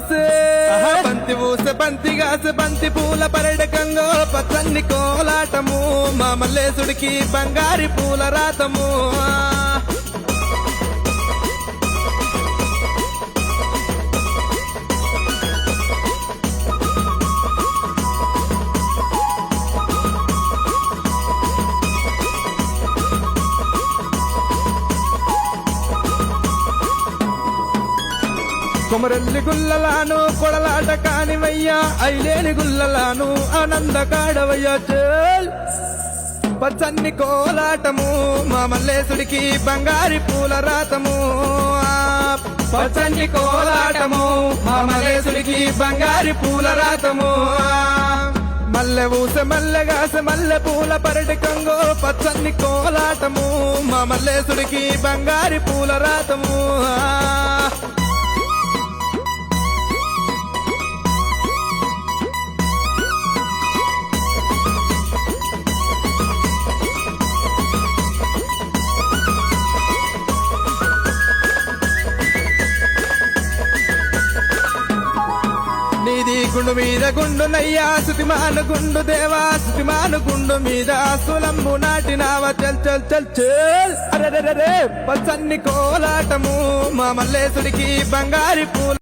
ఊసే బంతి ఊసే బంతిగాసే బంతి పూల పరడకంగో పచ్చని కోలాటము మా మల్లేశుడికి బంగారి పూల రాతము కొమరెల్లి గుల్లలాను కొడలాట కానివయ్యా ఐలేని గుల్లలాను ఆనంద కాడవయ్యా చేల్ పచ్చన్ని కోలాటము మా మల్లేశుడికి బంగారి పూల రాతము పచ్చన్ని కోలాటము మా మల్లేశుడికి బంగారి పూల రాతము మల్లె ఊసె మల్లెగాసె మల్లె పూల పరటికంగో పచ్చన్ని కోలాటము మా మల్లేశుడికి బంగారి పూల రాతము నీది గుండు మీద గుండునయ్యా సుతిమాను గుండు దేవా సుతిమాను గుండు మీద సులంబు నాటినావా చల్ చల్ చల్ చల్ అరే పచ్చన్ని కోలాటము మా మల్లేశుడికి బంగారి పూల